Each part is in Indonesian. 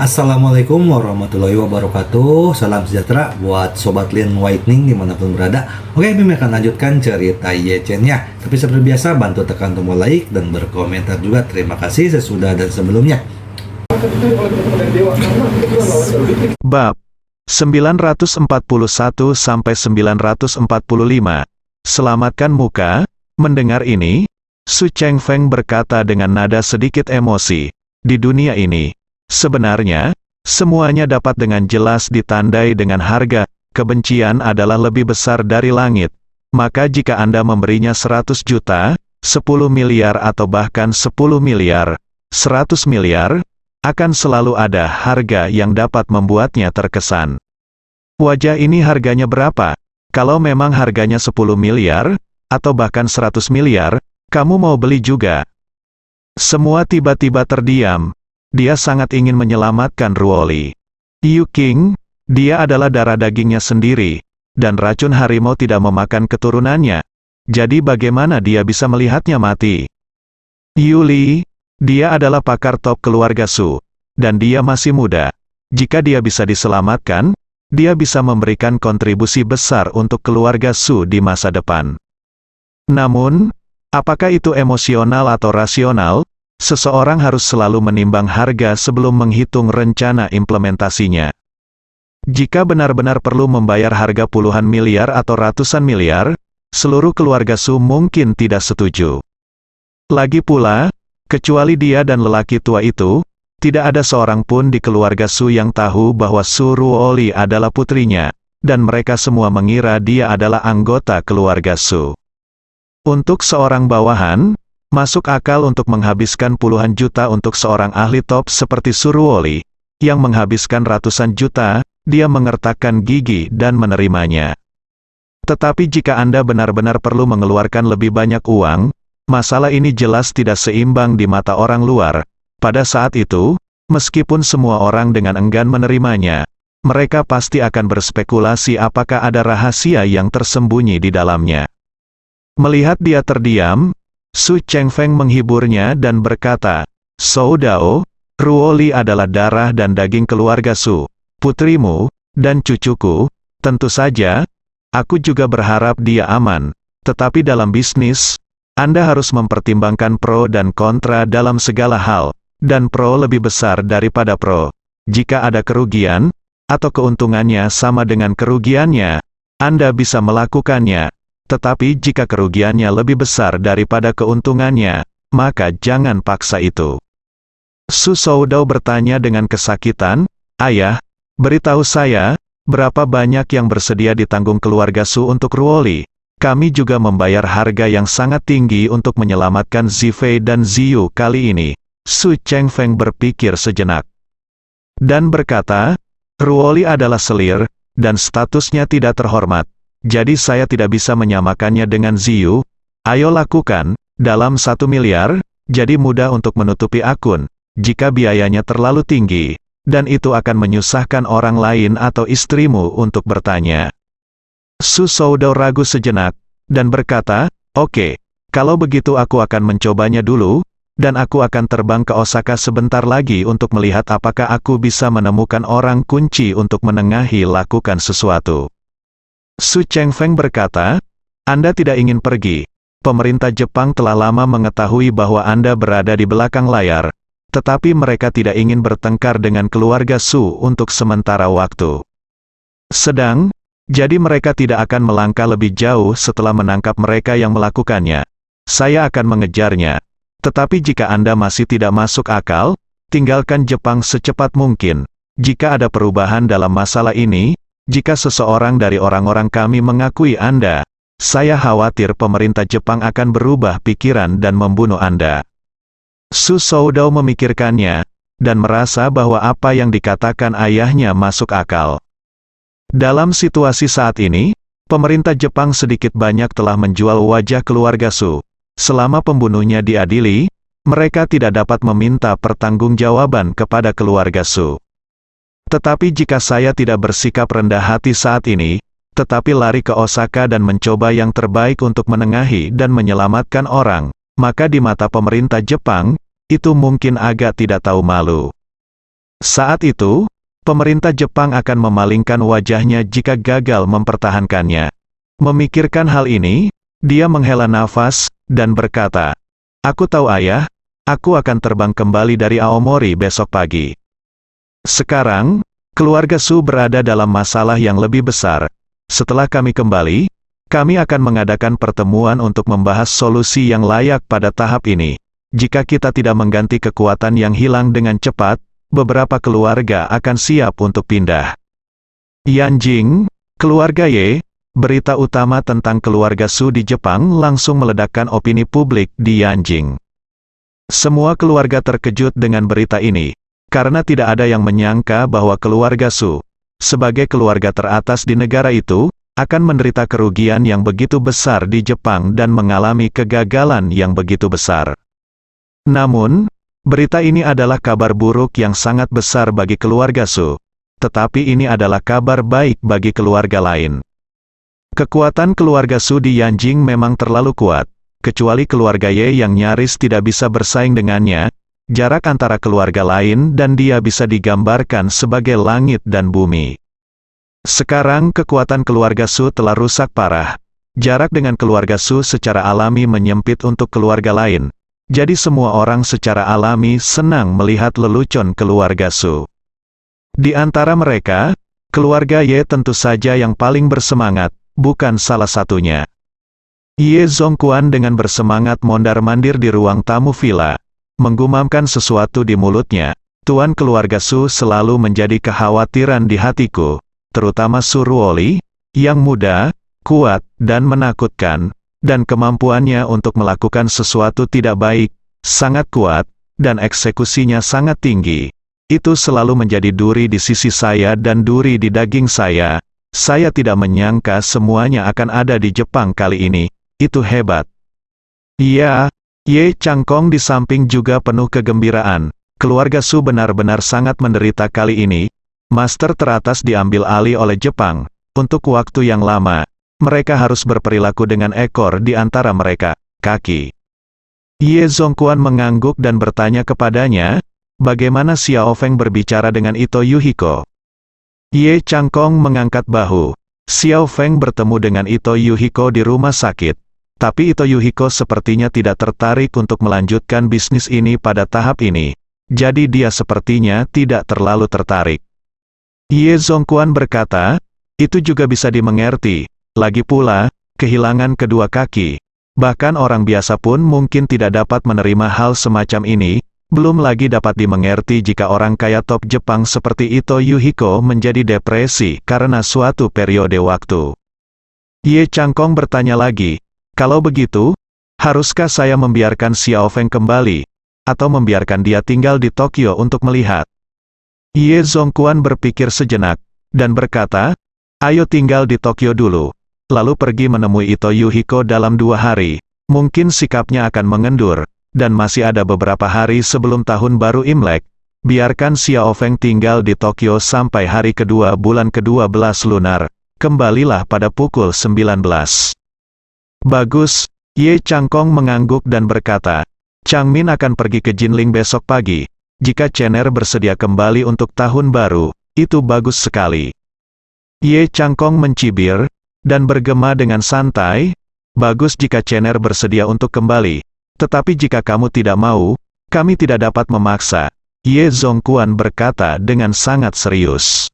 Assalamualaikum warahmatullahi wabarakatuh. Salam sejahtera buat Sobat Lin Whitening dimanapun berada. Oke, Bim akan lanjutkan cerita Yechen-nya. Tapi seperti biasa, bantu tekan tombol like dan berkomentar juga. Terima kasih sesudah dan sebelumnya. Bab 941 sampai 945. Selamatkan muka. Mendengar ini, Su Chengfeng berkata dengan nada sedikit emosi, di dunia ini, sebenarnya, semuanya dapat dengan jelas ditandai dengan harga. Kebencian adalah lebih besar dari langit. Maka jika Anda memberinya 100 juta, 10 miliar atau bahkan 10 miliar, 100 miliar, akan selalu ada harga yang dapat membuatnya terkesan. Wajah ini harganya berapa? Kalau memang harganya 10 miliar, atau bahkan 100 miliar, kamu mau beli juga? Semua tiba-tiba terdiam. Dia sangat ingin menyelamatkan Ruoli. Yu King, dia adalah darah dagingnya sendiri, dan racun harimau tidak memakan keturunannya. Jadi bagaimana dia bisa melihatnya mati? Yuli, dia adalah pakar top keluarga Su, dan dia masih muda. Jika dia bisa diselamatkan, dia bisa memberikan kontribusi besar untuk keluarga Su di masa depan. Namun, apakah itu emosional atau rasional? Seseorang harus selalu menimbang harga sebelum menghitung rencana implementasinya. Jika benar-benar perlu membayar harga puluhan miliar atau ratusan miliar, seluruh keluarga Su mungkin tidak setuju. Lagi pula, kecuali dia dan lelaki tua itu, tidak ada seorang pun di keluarga Su yang tahu bahwa Su Ruoli adalah putrinya, dan mereka semua mengira dia adalah anggota keluarga Su. Untuk seorang bawahan, masuk akal untuk menghabiskan puluhan juta untuk seorang ahli top seperti Su Ruoli, yang menghabiskan ratusan juta, dia mengertakkan gigi dan menerimanya. Tetapi jika Anda benar-benar perlu mengeluarkan lebih banyak uang, masalah ini jelas tidak seimbang di mata orang luar. Pada saat itu, meskipun semua orang dengan enggan menerimanya, mereka pasti akan berspekulasi apakah ada rahasia yang tersembunyi di dalamnya. Melihat dia terdiam, Su Chengfeng menghiburnya dan berkata, "Shou Dao, Ruoli adalah darah dan daging keluarga Su, putrimu, dan cucuku, tentu saja, aku juga berharap dia aman, tetapi dalam bisnis, Anda harus mempertimbangkan pro dan kontra dalam segala hal, dan pro lebih besar daripada pro. Jika ada kerugian, atau keuntungannya sama dengan kerugiannya, Anda bisa melakukannya. Tetapi jika kerugiannya lebih besar daripada keuntungannya, maka jangan paksa itu." Su Soudao bertanya dengan kesakitan, "Ayah, beritahu saya, berapa banyak yang bersedia ditanggung keluarga Su untuk Ruoli? Kami juga membayar harga yang sangat tinggi untuk menyelamatkan Zifei dan Ziyu kali ini." Su Chengfeng berpikir sejenak. Dan berkata, "Ruoli adalah selir, dan statusnya tidak terhormat. Jadi saya tidak bisa menyamakannya dengan Ziyu. Ayo lakukan, dalam 1 miliar, jadi mudah untuk menutupi akun. Jika biayanya terlalu tinggi, dan itu akan menyusahkan orang lain atau istrimu untuk bertanya." Su Soudao ragu sejenak, dan berkata, "Oke, kalau begitu aku akan mencobanya dulu, dan aku akan terbang ke Osaka sebentar lagi untuk melihat apakah aku bisa menemukan orang kunci untuk menengahi lakukan sesuatu." Su Chengfeng berkata, "Anda tidak ingin pergi. Pemerintah Jepang telah lama mengetahui bahwa Anda berada di belakang layar, tetapi mereka tidak ingin bertengkar dengan keluarga Su untuk sementara waktu. Jadi mereka tidak akan melangkah lebih jauh setelah menangkap mereka yang melakukannya. Saya akan mengejarnya. Tetapi jika Anda masih tidak masuk akal, tinggalkan Jepang secepat mungkin. Jika ada perubahan dalam masalah ini, jika seseorang dari orang-orang kami mengakui Anda, saya khawatir pemerintah Jepang akan berubah pikiran dan membunuh Anda." Su Soudao memikirkannya, dan merasa bahwa apa yang dikatakan ayahnya masuk akal. Dalam situasi saat ini, pemerintah Jepang sedikit banyak telah menjual wajah keluarga Su. Selama pembunuhnya diadili, mereka tidak dapat meminta pertanggungjawaban kepada keluarga Su. Tetapi jika saya tidak bersikap rendah hati saat ini, tetapi lari ke Osaka dan mencoba yang terbaik untuk menengahi dan menyelamatkan orang, maka di mata pemerintah Jepang, itu mungkin agak tidak tahu malu. Saat itu, pemerintah Jepang akan memalingkan wajahnya jika gagal mempertahankannya. Memikirkan hal ini, dia menghela nafas, dan berkata, "Aku tahu ayah, aku akan terbang kembali dari Aomori besok pagi." Sekarang, keluarga Su berada dalam masalah yang lebih besar. Setelah kami kembali, kami akan mengadakan pertemuan untuk membahas solusi yang layak pada tahap ini. Jika kita tidak mengganti kekuatan yang hilang dengan cepat, beberapa keluarga akan siap untuk pindah. Yanjing, keluarga Ye, berita utama tentang keluarga Su di Jepang langsung meledakkan opini publik di Yanjing. Semua keluarga terkejut dengan berita ini, karena tidak ada yang menyangka bahwa keluarga Su, sebagai keluarga teratas di negara itu, akan menderita kerugian yang begitu besar di Jepang dan mengalami kegagalan yang begitu besar. Namun, berita ini adalah kabar buruk yang sangat besar bagi keluarga Su, tetapi ini adalah kabar baik bagi keluarga lain. Kekuatan keluarga Su di Yanjing memang terlalu kuat, kecuali keluarga Ye yang nyaris tidak bisa bersaing dengannya. Jarak antara keluarga lain dan dia bisa digambarkan sebagai langit dan bumi. Sekarang kekuatan keluarga Su telah rusak parah. Jarak dengan keluarga Su secara alami menyempit untuk keluarga lain. Jadi semua orang secara alami senang melihat lelucon keluarga Su. Di antara mereka, keluarga Ye tentu saja yang paling bersemangat, bukan salah satunya. Ye Zongquan dengan bersemangat mondar-mandir di ruang tamu villa, menggumamkan sesuatu di mulutnya. Tuan keluarga Su selalu menjadi kekhawatiran di hatiku, terutama Su Ruoli, yang muda, kuat, dan menakutkan, dan kemampuannya untuk melakukan sesuatu tidak baik, sangat kuat, dan eksekusinya sangat tinggi. Itu selalu menjadi duri di sisi saya dan duri di daging saya. Saya tidak menyangka semuanya akan ada di Jepang kali ini. Itu hebat. Iya, Ye Changkong di samping juga penuh kegembiraan. Keluarga Su benar-benar sangat menderita kali ini. Master teratas diambil alih oleh Jepang. Untuk waktu yang lama, mereka harus berperilaku dengan ekor di antara mereka, kaki. Ye Zongquan mengangguk dan bertanya kepadanya, bagaimana Xiao Feng berbicara dengan Ito Yuhiko? Ye Changkong mengangkat bahu. Xiao Feng bertemu dengan Ito Yuhiko di rumah sakit. Tapi Ito Yuhiko sepertinya tidak tertarik untuk melanjutkan bisnis ini pada tahap ini. Jadi dia sepertinya tidak terlalu tertarik. Ye Zongquan berkata, itu juga bisa dimengerti. Lagi pula, kehilangan kedua kaki. Bahkan orang biasa pun mungkin tidak dapat menerima hal semacam ini, belum lagi dapat dimengerti jika orang kaya top Jepang seperti Ito Yuhiko menjadi depresi karena suatu periode waktu. Ye Changkong bertanya lagi, kalau begitu, haruskah saya membiarkan Xiao Feng kembali, atau membiarkan dia tinggal di Tokyo untuk melihat? Ye Zongquan berpikir sejenak, dan berkata, ayo tinggal di Tokyo dulu, lalu pergi menemui Ito Yuhiko dalam 2 hari, mungkin sikapnya akan mengendur, dan masih ada beberapa hari sebelum tahun baru Imlek, biarkan Xiao Feng tinggal di Tokyo sampai hari kedua bulan ke-12 lunar, kembalilah pada pukul 19. Bagus, Ye Changkong mengangguk dan berkata, Changmin akan pergi ke Jinling besok pagi. Jika Chener bersedia kembali untuk tahun baru, itu bagus sekali. Ye Changkong mencibir, dan bergema dengan santai, bagus jika Chener bersedia untuk kembali. Tetapi jika kamu tidak mau, kami tidak dapat memaksa. Ye Zongquan berkata dengan sangat serius.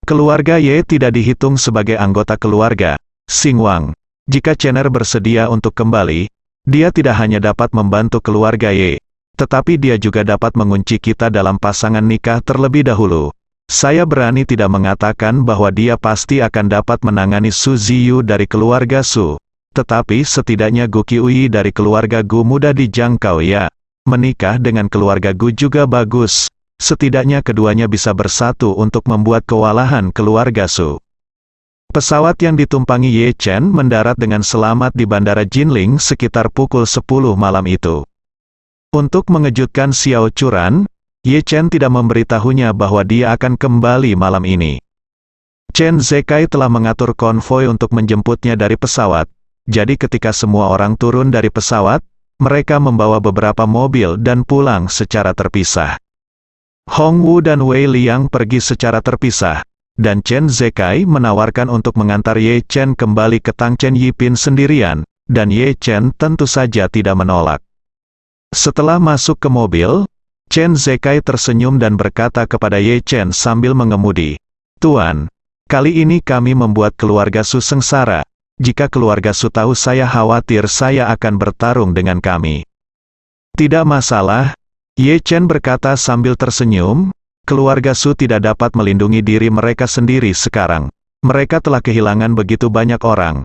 Keluarga Ye tidak dihitung sebagai anggota keluarga, Xing Wang. Jika Chener bersedia untuk kembali, dia tidak hanya dapat membantu keluarga Ye, tetapi dia juga dapat mengunci kita dalam pasangan nikah terlebih dahulu. Saya berani tidak mengatakan bahwa dia pasti akan dapat menangani Su Ziyu dari keluarga Su. Tetapi setidaknya Gu Qiuyi dari keluarga Gu mudah dijangkau ya. Menikah dengan keluarga Gu juga bagus. Setidaknya keduanya bisa bersatu untuk membuat kewalahan keluarga Su. Pesawat yang ditumpangi Ye Chen mendarat dengan selamat di Bandara Jinling sekitar pukul 10 malam itu. Untuk mengejutkan Xiao Churan, Ye Chen tidak memberitahunya bahwa dia akan kembali malam ini. Chen Zekai telah mengatur konvoi untuk menjemputnya dari pesawat, jadi ketika semua orang turun dari pesawat, mereka membawa beberapa mobil dan pulang secara terpisah. Hongwu dan Wei Liang pergi secara terpisah, dan Chen Zekai menawarkan untuk mengantar Ye Chen kembali ke Tangchen Yipin sendirian, dan Ye Chen tentu saja tidak menolak. Setelah masuk ke mobil, Chen Zekai tersenyum dan berkata kepada Ye Chen sambil mengemudi, "Tuan, kali ini kami membuat keluarga Su sengsara. Jika keluarga Su tahu saya khawatir saya akan bertarung dengan kami." "Tidak masalah," Ye Chen berkata sambil tersenyum, "keluarga Su tidak dapat melindungi diri mereka sendiri sekarang. Mereka telah kehilangan begitu banyak orang.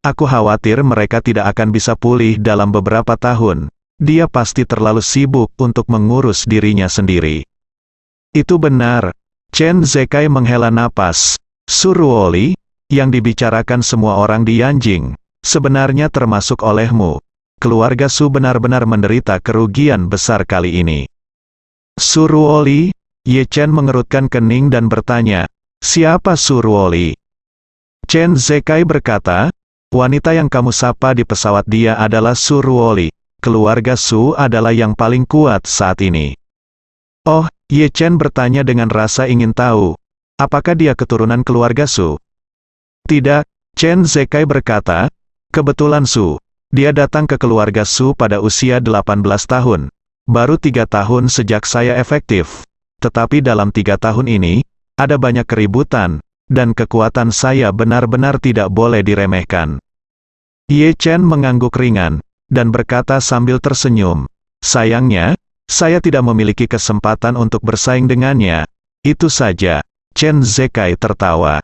Aku khawatir mereka tidak akan bisa pulih dalam beberapa tahun. Dia pasti terlalu sibuk untuk mengurus dirinya sendiri." "Itu benar." Chen Zekai menghela napas. "Su Ruoli, yang dibicarakan semua orang di Yanjing, sebenarnya termasuk olehmu. Keluarga Su benar-benar menderita kerugian besar kali ini." "Su Ruoli?" Ye Chen mengerutkan kening dan bertanya, "Siapa Su Ruoli?" Chen Zekai berkata, "Wanita yang kamu sapa di pesawat dia adalah Su Ruoli. Keluarga Su adalah yang paling kuat saat ini." "Oh," Ye Chen bertanya dengan rasa ingin tahu, "apakah dia keturunan keluarga Su?" "Tidak," Chen Zekai berkata, "kebetulan Su. Dia datang ke keluarga Su pada usia 18 tahun. Baru 3 tahun sejak saya efektif. Tetapi dalam 3 tahun ini, ada banyak keributan, dan kekuatan saya benar-benar tidak boleh diremehkan." Ye Chen mengangguk ringan, dan berkata sambil tersenyum, "Sayangnya, saya tidak memiliki kesempatan untuk bersaing dengannya. Itu saja." Chen Zekai tertawa.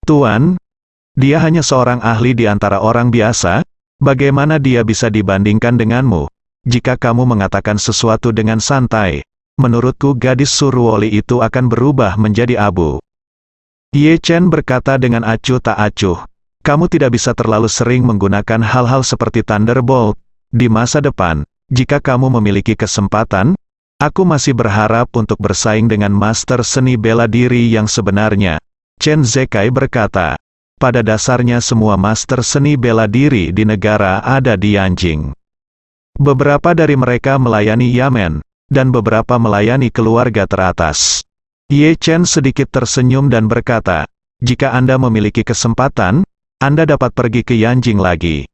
"Tuan, dia hanya seorang ahli di antara orang biasa. Bagaimana dia bisa dibandingkan denganmu? Jika kamu mengatakan sesuatu dengan santai, menurutku gadis Su Ruoli itu akan berubah menjadi abu." Ye Chen berkata dengan acuh tak acuh, "Kamu tidak bisa terlalu sering menggunakan hal-hal seperti Thunderbolt. Di masa depan, jika kamu memiliki kesempatan, aku masih berharap untuk bersaing dengan master seni bela diri yang sebenarnya." Chen Zekai berkata, "Pada dasarnya semua master seni bela diri di negara ada di Yanjing. Beberapa dari mereka melayani Yamen, dan beberapa melayani keluarga teratas." Ye Chen sedikit tersenyum dan berkata, "Jika Anda memiliki kesempatan, Anda dapat pergi ke Yanjing lagi."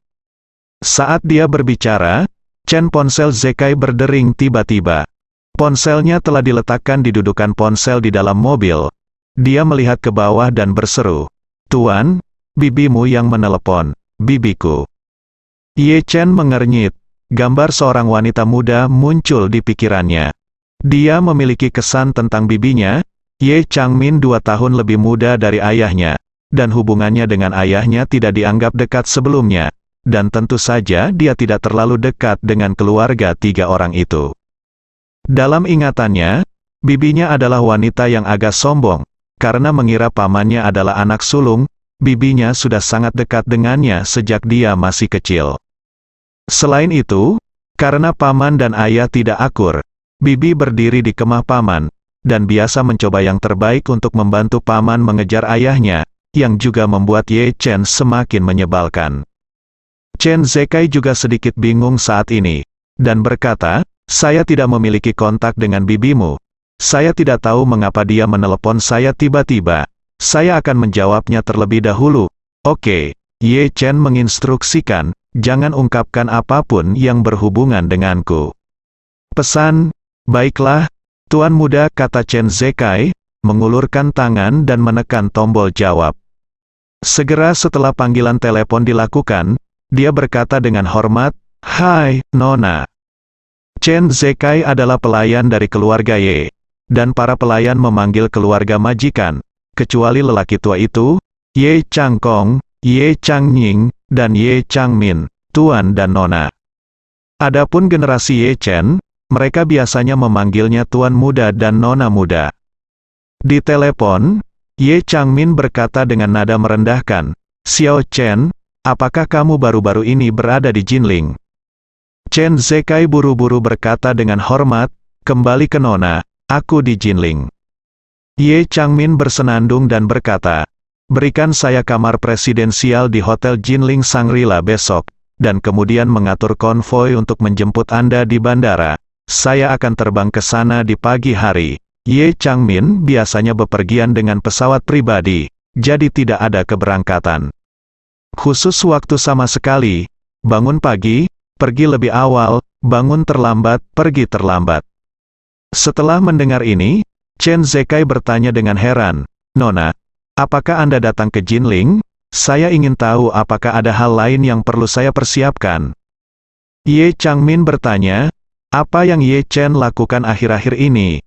Saat dia berbicara, Chen ponsel Zekai berdering tiba-tiba. Ponselnya telah diletakkan di dudukan ponsel di dalam mobil. Dia melihat ke bawah dan berseru, "Tuan, bibimu yang menelepon." "Bibiku." Ye Chen mengernyit. Gambar seorang wanita muda muncul di pikirannya. Dia memiliki kesan tentang bibinya. Ye Changmin 2 tahun lebih muda dari ayahnya, dan hubungannya dengan ayahnya tidak dianggap dekat sebelumnya, dan tentu saja dia tidak terlalu dekat dengan keluarga 3 orang itu. Dalam ingatannya, bibinya adalah wanita yang agak sombong, karena mengira pamannya adalah anak sulung. Bibinya sudah sangat dekat dengannya sejak dia masih kecil. Selain itu, karena paman dan ayah tidak akur, bibi berdiri di kemah paman, dan biasa mencoba yang terbaik untuk membantu paman mengejar ayahnya, yang juga membuat Ye Chen semakin menyebalkan. Chen Zekai juga sedikit bingung saat ini, dan berkata, "Saya tidak memiliki kontak dengan bibimu. Saya tidak tahu mengapa dia menelepon saya tiba-tiba. Saya akan menjawabnya terlebih dahulu." "Oke," Ye Chen menginstruksikan, "jangan ungkapkan apapun yang berhubungan denganku." "Pesan, baiklah, Tuan Muda," kata Chen Zekai, mengulurkan tangan dan menekan tombol jawab. Segera setelah panggilan telepon dilakukan, dia berkata dengan hormat, "Hai, Nona." Chen Zekai adalah pelayan dari keluarga Ye, dan para pelayan memanggil keluarga majikan, kecuali lelaki tua itu, Ye Changkong, Ye Changnying, dan Ye Changmin, Tuan dan Nona. Adapun generasi Ye Chen, mereka biasanya memanggilnya Tuan Muda dan Nona Muda. Di telepon, Ye Changmin berkata dengan nada merendahkan, "Xiao Chen, apakah kamu baru-baru ini berada di Jinling?" Chen Zekai buru-buru berkata dengan hormat, "Kembali ke Nona, aku di Jinling." Ye Changmin bersenandung dan berkata, "Berikan saya kamar presidensial di Hotel Jinling Shangri-La besok, dan kemudian mengatur konvoi untuk menjemput Anda di bandara. saya akan terbang ke sana di pagi hari. Ye Changmin biasanya bepergian dengan pesawat pribadi, jadi tidak ada keberangkatan khusus waktu sama sekali. Bangun pagi, pergi lebih awal, bangun terlambat, pergi terlambat. Setelah mendengar ini, Chen Zekai bertanya dengan heran, "Nona, apakah Anda datang ke Jinling? Saya ingin tahu apakah ada hal lain yang perlu saya persiapkan." Ye Changmin bertanya, "Apa yang Ye Chen lakukan akhir-akhir ini?"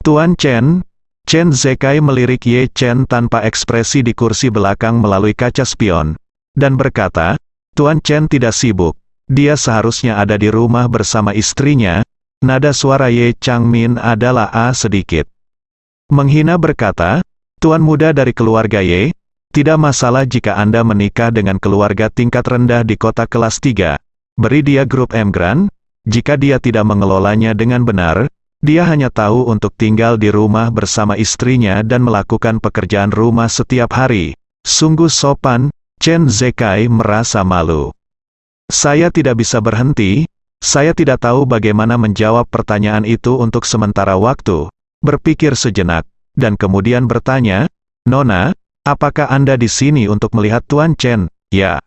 "Tuan Chen." Chen Zekai melirik Ye Chen tanpa ekspresi di kursi belakang melalui kaca spion, dan berkata, "Tuan Chen tidak sibuk. Dia seharusnya ada di rumah bersama istrinya." Nada suara Ye Changmin adalah sedikit menghina berkata, "Tuan muda dari keluarga Ye, tidak masalah jika Anda menikah dengan keluarga tingkat rendah di kota kelas 3. Beri dia grup emigran. Jika dia tidak mengelolanya dengan benar, dia hanya tahu untuk tinggal di rumah bersama istrinya dan melakukan pekerjaan rumah setiap hari." Sungguh sopan. Chen Zekai merasa malu. "Saya tidak bisa berhenti. Saya tidak tahu bagaimana menjawab pertanyaan itu untuk sementara waktu." Berpikir sejenak, dan kemudian bertanya, "Nona, apakah Anda di sini untuk melihat Tuan Chen?" "Ya."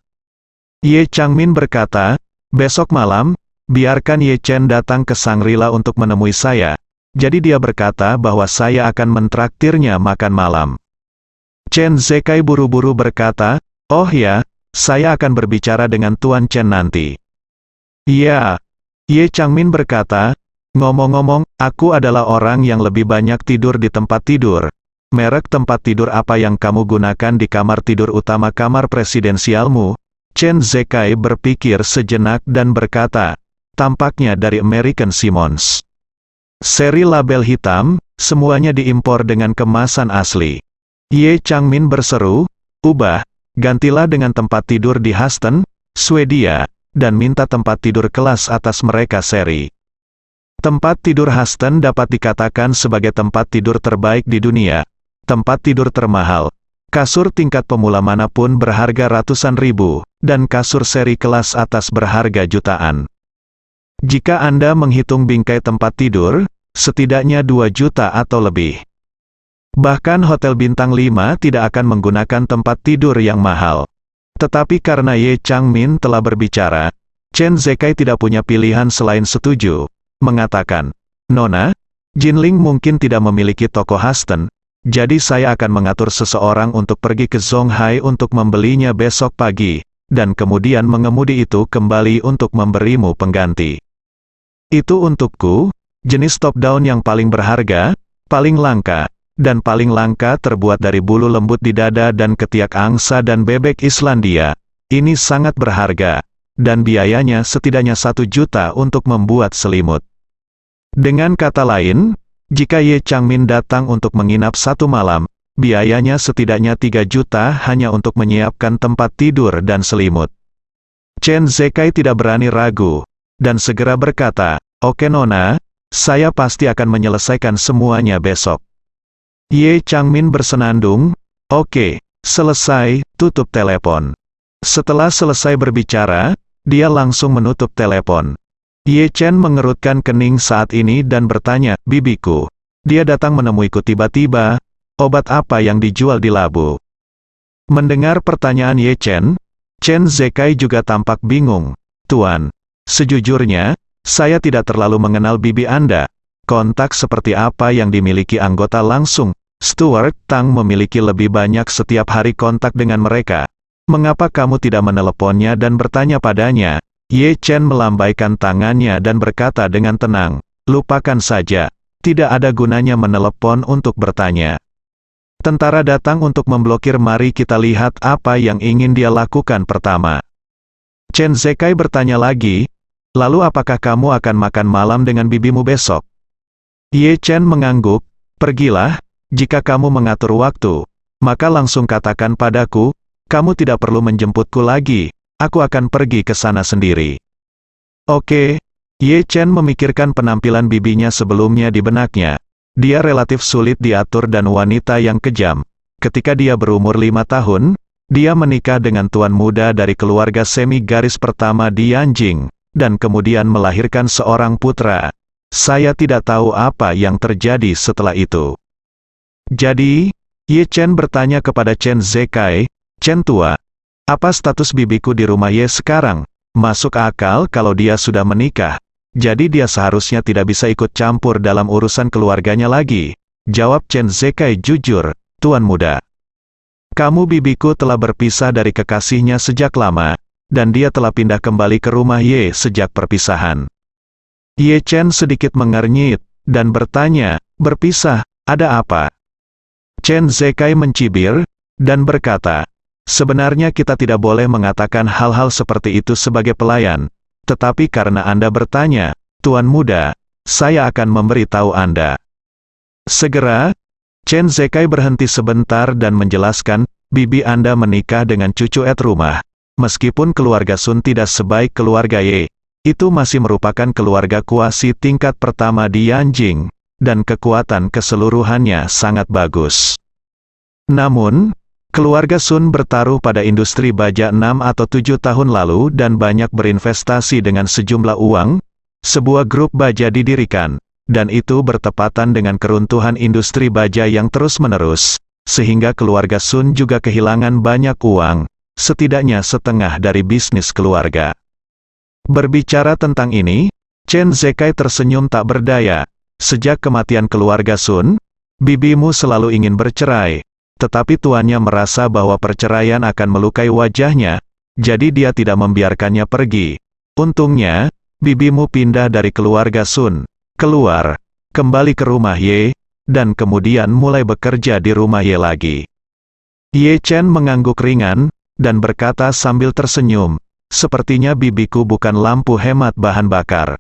Ye Changmin berkata, "Besok malam, biarkan Ye Chen datang ke Shangri-La untuk menemui saya." Jadi dia berkata bahwa saya akan mentraktirnya makan malam. Chen Zekai buru-buru berkata, "Oh ya, saya akan berbicara dengan Tuan Chen nanti." "Ya." Ye Changmin berkata, "Ngomong-ngomong, aku adalah orang yang lebih banyak tidur di tempat tidur. Merek tempat tidur apa yang kamu gunakan di kamar tidur utama kamar presidensialmu?" Chen Zekai berpikir sejenak dan berkata, "Tampaknya dari American Simmons. Seri label hitam, semuanya diimpor dengan kemasan asli." Ye Changmin berseru, "Ubah, gantilah dengan tempat tidur di Huston, Swedia, dan minta tempat tidur kelas atas mereka seri." Tempat tidur Huston dapat dikatakan sebagai tempat tidur terbaik di dunia. Tempat tidur termahal. Kasur tingkat pemula manapun berharga ratusan ribu, dan kasur seri kelas atas berharga jutaan. Jika Anda menghitung bingkai tempat tidur, setidaknya 2 juta atau lebih. Bahkan hotel bintang 5 tidak akan menggunakan tempat tidur yang mahal. Tetapi karena Ye Changmin telah berbicara, Chen Zekai tidak punya pilihan selain setuju, mengatakan, "Nona, Jinling mungkin tidak memiliki toko Huston, jadi saya akan mengatur seseorang untuk pergi ke Zonghai untuk membelinya besok pagi, dan kemudian mengemudi itu kembali untuk memberimu pengganti. Itu untukku, jenis top-down yang paling berharga, paling langka, dan paling langka terbuat dari bulu lembut di dada dan ketiak angsa dan bebek Islandia. Ini sangat berharga, dan biayanya setidaknya 1 juta untuk membuat selimut." Dengan kata lain, jika Ye Changmin datang untuk menginap 1 malam, biayanya setidaknya 3 juta hanya untuk menyiapkan tempat tidur dan selimut. Chen Zekai tidak berani ragu, dan segera berkata, "Oke Nona, saya pasti akan menyelesaikan semuanya besok." Ye Changmin bersenandung, "Oke, selesai, tutup telepon." Setelah selesai berbicara, dia langsung menutup telepon. Ye Chen mengerutkan kening saat ini dan bertanya, "Bibiku, dia datang menemuiku tiba-tiba, obat apa yang dijual di labu?" Mendengar pertanyaan Ye Chen, Chen Zekai juga tampak bingung. "Tuan, sejujurnya, saya tidak terlalu mengenal bibi Anda. Kontak seperti apa yang dimiliki anggota langsung Stuart Tang memiliki lebih banyak setiap hari kontak dengan mereka. Mengapa kamu tidak meneleponnya dan bertanya padanya?" Ye Chen melambaikan tangannya dan berkata dengan tenang, "Lupakan saja. Tidak ada gunanya menelepon untuk bertanya. Tentara datang untuk memblokir, mari kita lihat apa yang ingin dia lakukan pertama." Chen Zekai bertanya lagi, "Lalu apakah kamu akan makan malam dengan bibimu besok?" Ye Chen mengangguk, "Pergilah. Jika kamu mengatur waktu, maka langsung katakan padaku, kamu tidak perlu menjemputku lagi, aku akan pergi ke sana sendiri." "Oke." Ye Chen memikirkan penampilan bibinya sebelumnya di benaknya. Dia relatif sulit diatur dan wanita yang kejam. Ketika dia berumur 5 tahun, dia menikah dengan tuan muda dari keluarga semi garis pertama di Yanjing, dan kemudian melahirkan seorang putra. Saya tidak tahu apa yang terjadi setelah itu. Jadi, Ye Chen bertanya kepada Chen Zekai, "Chen tua, apa status bibiku di rumah Ye sekarang? Masuk akal kalau dia sudah menikah. Jadi dia seharusnya tidak bisa ikut campur dalam urusan keluarganya lagi." Jawab Chen Zekai jujur, "Tuan muda. Kamu bibiku telah berpisah dari kekasihnya sejak lama, dan dia telah pindah kembali ke rumah Ye sejak perpisahan." Ye Chen sedikit mengernyit, dan bertanya, "Berpisah, ada apa?" Chen Zekai mencibir, dan berkata, "Sebenarnya kita tidak boleh mengatakan hal-hal seperti itu sebagai pelayan, tetapi karena Anda bertanya, Tuan muda, saya akan memberitahu Anda." Segera, Chen Zekai berhenti sebentar dan menjelaskan, "Bibi Anda menikah dengan cucu rumah. Meskipun keluarga Sun tidak sebaik keluarga Ye, itu masih merupakan keluarga kuasi tingkat pertama di Yanjing, dan kekuatan keseluruhannya sangat bagus. Namun, keluarga Sun bertaruh pada industri baja 6 atau 7 tahun lalu dan banyak berinvestasi dengan sejumlah uang. Sebuah grup baja didirikan, dan itu bertepatan dengan keruntuhan industri baja yang terus-menerus, sehingga keluarga Sun juga kehilangan banyak uang, setidaknya setengah dari bisnis keluarga." Berbicara tentang ini, Chen Zekai tersenyum tak berdaya. "Sejak kematian keluarga Sun, bibimu selalu ingin bercerai, tetapi tuannya merasa bahwa perceraian akan melukai wajahnya, jadi dia tidak membiarkannya pergi. Untungnya, bibimu pindah dari keluarga Sun, keluar, kembali ke rumah Ye, dan kemudian mulai bekerja di rumah Ye lagi." Ye Chen mengangguk ringan, dan berkata sambil tersenyum, "Sepertinya bibiku bukan lampu hemat bahan bakar."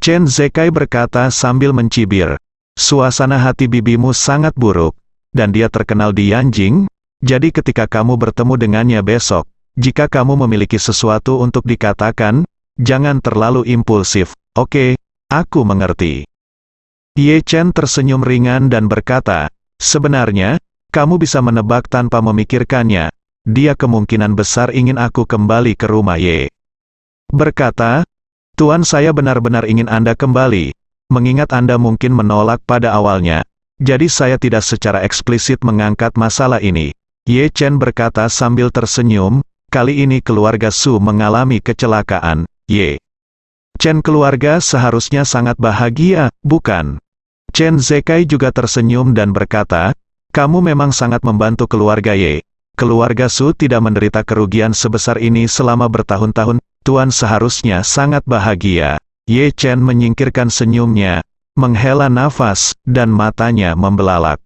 Chen Zekai berkata sambil mencibir, "Suasana hati bibimu sangat buruk, dan dia terkenal di Yanjing, jadi ketika kamu bertemu dengannya besok, jika kamu memiliki sesuatu untuk dikatakan, jangan terlalu impulsif." "Oke, aku mengerti." Ye Chen tersenyum ringan dan berkata, "Sebenarnya, kamu bisa menebak tanpa memikirkannya, dia kemungkinan besar ingin aku kembali ke rumah Ye." Berkata, "Tuan, saya benar-benar ingin Anda kembali, mengingat Anda mungkin menolak pada awalnya, jadi saya tidak secara eksplisit mengangkat masalah ini." Ye Chen berkata sambil tersenyum, "Kali ini keluarga Su mengalami kecelakaan, Ye Chen keluarga seharusnya sangat bahagia, bukan?" Chen Zekai juga tersenyum dan berkata, "Kamu memang sangat membantu keluarga Ye. Keluarga Su tidak menderita kerugian sebesar ini selama bertahun-tahun, Tuan seharusnya sangat bahagia." Ye Chen menyingkirkan senyumnya, menghela nafas, dan matanya membelalak.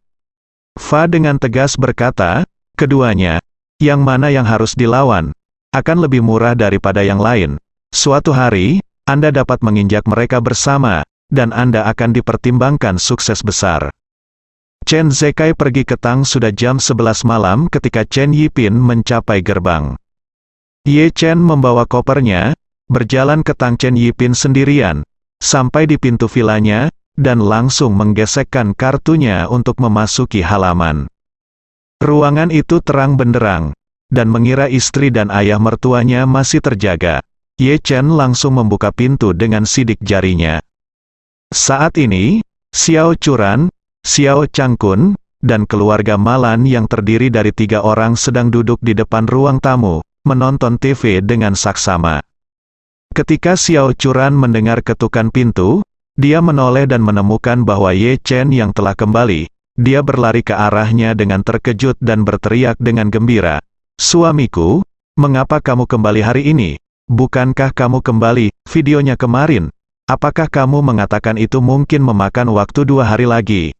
Fa dengan tegas berkata, "Keduanya, yang mana yang harus dilawan? Akan lebih murah daripada yang lain. Suatu hari, Anda dapat menginjak mereka bersama, dan Anda akan dipertimbangkan sukses besar." Chen Zekai pergi ke Tang sudah jam 11 malam ketika Chen Yipin mencapai gerbang. Ye Chen membawa kopernya, berjalan ke Tang Chen Yipin sendirian, sampai di pintu vilanya, dan langsung menggesekkan kartunya untuk memasuki halaman. Ruangan itu terang benderang, dan mengira istri dan ayah mertuanya masih terjaga. Ye Chen langsung membuka pintu dengan sidik jarinya. Saat ini, Xiao Churan, Xiao Changkun, dan keluarga Malan yang terdiri dari 3 orang sedang duduk di depan ruang tamu, menonton TV dengan saksama. Ketika Xiao Churan mendengar ketukan pintu, dia menoleh dan menemukan bahwa Ye Chen yang telah kembali. Dia berlari ke arahnya dengan terkejut dan berteriak dengan gembira, "Suamiku, mengapa kamu kembali hari ini? Bukankah kamu kembali videonya kemarin? Apakah kamu mengatakan itu mungkin memakan waktu 2 hari lagi?"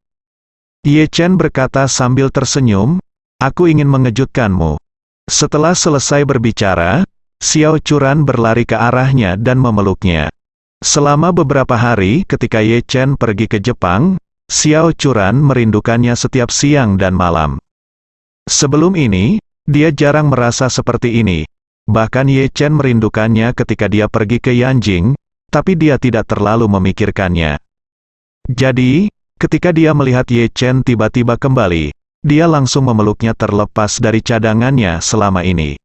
Ye Chen berkata sambil tersenyum, "Aku ingin mengejutkanmu." Setelah selesai berbicara, Xiao Churan berlari ke arahnya dan memeluknya. Selama beberapa hari ketika Ye Chen pergi ke Jepang, Xiao Churan merindukannya setiap siang dan malam. Sebelum ini, dia jarang merasa seperti ini. Bahkan Ye Chen merindukannya ketika dia pergi ke Yanjing, tapi dia tidak terlalu memikirkannya. Jadi, ketika dia melihat Ye Chen tiba-tiba kembali, dia langsung memeluknya terlepas dari cadangannya selama ini.